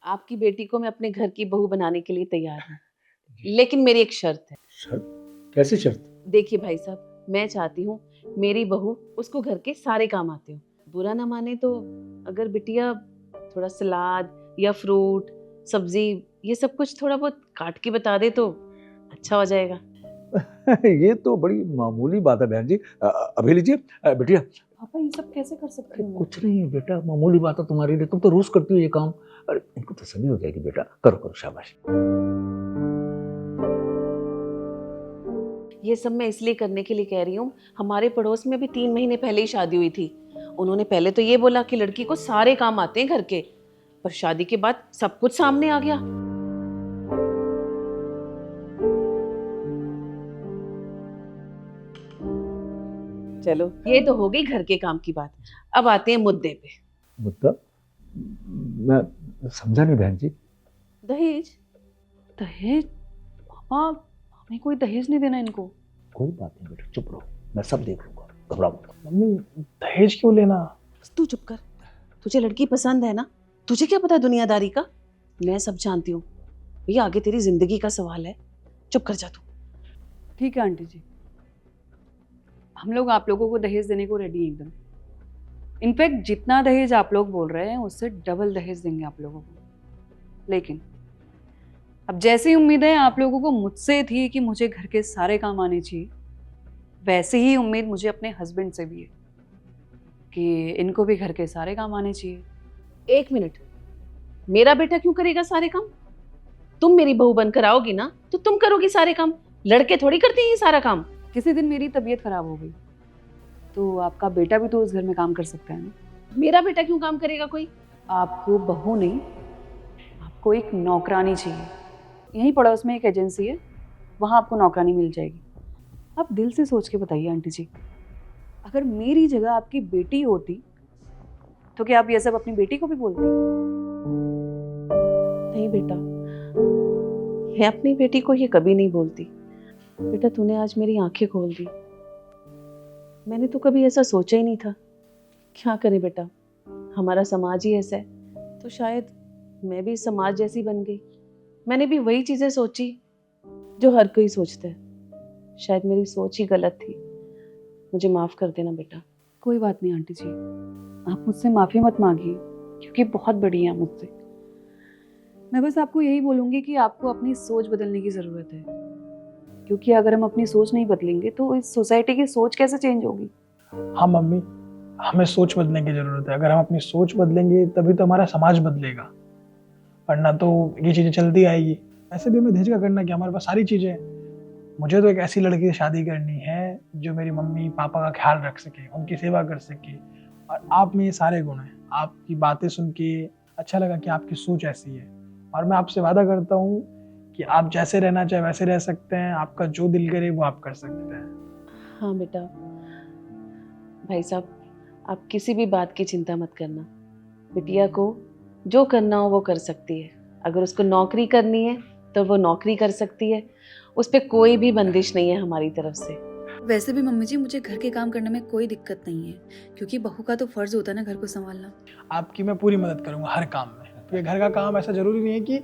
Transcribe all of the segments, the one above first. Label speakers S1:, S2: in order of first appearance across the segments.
S1: आपकी बेटी को मैं अपने घर की बहू बनाने के लिए तैयार हूँ, लेकिन मेरी एक शर्त है।
S2: शर्त? कैसी शर्त?
S1: देखिए भाई साहब, मैं चाहती हूँ मेरी बहू उसको घर के सारे काम आते हो। बुरा ना माने तो अगर बिटिया थोड़ा सलाद या फ्रूट, सब्जी, ये सब कुछ थोड़ा बहुत काट के बता दे तो अच्छा हो जाएगा।
S2: ये तो बड़ी मामूली बात है बहन जी। अभी लीजिए। बिटिया,
S3: पापा ये सब कैसे कर सकती हूँ मैं?
S2: कुछ नहीं है बेटा, मामूली बात है तुम्हारे लिए, तुम तो रोज करती हो ये काम। अरे इनको तसल्ली हो जाएगी बेटा, करो करो, शाबाश।
S1: ये सब मैं इसलिए करने के लिए कह रही हूँ, हमारे पड़ोस में भी 3 महीने पहले ही शादी हुई थी। उन्होंने पहले तो ये बोला कि लड़की को सारे काम आते हैं घर के, पर शादी के बाद सब कुछ सामने आ गया। चलो, ये तो हो गई घर के काम की बात। अब आते हैं मुद्दे पे।
S2: मुद्दा? मैं समझा नहीं बहन जी।
S1: दहेज।
S3: दहेज? पापा हमें कोई दहेज नहीं देना इनको।
S2: कोई बात नहीं बेटा, चुप रहो, मैं सब देख लूंगा, घबराओ मत।
S4: मम्मी दहेज क्यों लेना?
S1: बस तू चुप कर। तुझे लड़की पसंद है ना? तुझे क्या पता दुनियादारी का? मैं सब जानती हूँ। ये आगे तेरी जिंदगी का सवाल है। चुप कर जा तू।
S3: ठीक है आंटी जी, हम लोग आप लोगों को दहेज देने को रेडी हैं एकदम। इनफैक्ट जितना दहेज आप लोग बोल रहे हैं उससे डबल दहेज देंगे आप लोगों को। लेकिन अब जैसी उम्मीदें आप लोगों को मुझसे थी कि मुझे घर के सारे काम आने चाहिए, वैसे ही उम्मीद मुझे अपने हस्बैंड से भी है कि इनको भी घर के सारे काम आने चाहिए।
S1: 1 मिनट, मेरा बेटा क्यों करेगा सारे काम? तुम मेरी बहू बनकर आओगी ना तो तुम करोगी सारे काम। लड़के थोड़ी करते हैं ये सारा काम।
S3: किसी दिन मेरी तबीयत खराब हो गई तो आपका बेटा भी तो उस घर में काम कर सकता है ना।
S1: मेरा बेटा क्यों काम करेगा कोई?
S3: आपको बहू नहीं, आपको एक नौकरानी चाहिए। यहीं पड़ोस में एक एजेंसी है, वहाँ आपको नौकरानी मिल जाएगी। आप दिल से सोच के बताइए आंटी जी, अगर मेरी जगह आपकी बेटी होती तो क्या आप ये सब अपनी बेटी को भी बोलती?
S1: नहीं बेटा, मैं अपनी बेटी को ये कभी नहीं बोलती। बेटा तूने आज मेरी आंखें खोल दी। मैंने तो कभी ऐसा सोचा ही नहीं था। क्या करें बेटा, हमारा समाज ही ऐसा है, तो शायद मैं भी समाज जैसी बन गई। मैंने भी वही चीजें सोची जो हर कोई सोचता है। शायद मेरी सोच ही गलत थी। मुझे माफ कर देना बेटा।
S3: कोई बात नहीं आंटी जी, आप मुझसे माफ़ी मत मांगिए क्योंकि बहुत बड़ी हैं मुझसे। मैं बस आपको यही बोलूँगी कि आपको अपनी सोच बदलने की ज़रूरत है, क्योंकि अगर हम अपनी सोच नहीं बदलेंगे तो इस सोसाइटी की सोच कैसे चेंज होगी?
S4: हाँ मम्मी, हमें सोच बदलने की जरूरत है। अगर हम अपनी सोच बदलेंगे तभी तो हमारा समाज बदलेगा, वरना तो ये चीजें चलती आएगी। वैसे भी हमें दहेज का करना क्या, हमारे पास सारी चीजें हैं। मुझे तो एक ऐसी लड़की से शादी करनी है जो मेरी मम्मी पापा का ख्याल रख सके, उनकी सेवा कर सके। और आप में ये सारे गुण हैं। आपकी बातें सुन के अच्छा लगा कि आपकी सोच ऐसी है, और मैं आपसे वादा करता हूँ कि आप जैसे रहना चाहे वैसे रह सकते हैं। आपका जो दिल करे वो आप कर सकते हैं।
S1: हाँ बेटा। भाई साहब, आप किसी भी बात की चिंता मत करना। बिटिया को जो करना हो वो कर सकती है। अगर उसको नौकरी करनी है तो वो नौकरी कर सकती है। उस पर कोई भी बंदिश नहीं है हमारी तरफ से।
S3: वैसे भी मम्मी जी, मुझे घर के काम करने में कोई दिक्कत नहीं है, क्योंकि बहू का तो फर्ज होता है ना घर को संभालना।
S4: आपकी मैं पूरी मदद करूंगा हर काम में। क्योंकि घर का काम ऐसा जरूरी नहीं है कि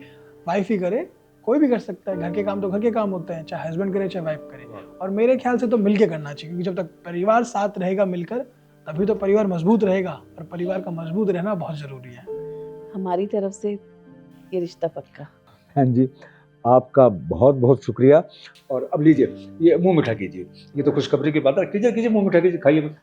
S4: वाइफ ही करे, कोई भी कर सकता है। घर के काम तो घर के काम होते हैं, चाहे हस्बैंड करे चाहे वाइफ करे। और मेरे ख्याल से तो मिलके करना चाहिए, क्योंकि जब तक परिवार साथ रहेगा मिलकर, तभी तो परिवार मजबूत रहेगा। और परिवार का मजबूत रहना बहुत जरूरी है।
S1: हमारी तरफ से ये रिश्ता पक्का।
S2: हाँ जी, आपका बहुत बहुत शुक्रिया। और अब लीजिए, ये मुंह मीठा कीजिए। ये तो खुशखबरी की बात है, कीजिए कीजिए, मुंह मीठा कीजिए, खाइए।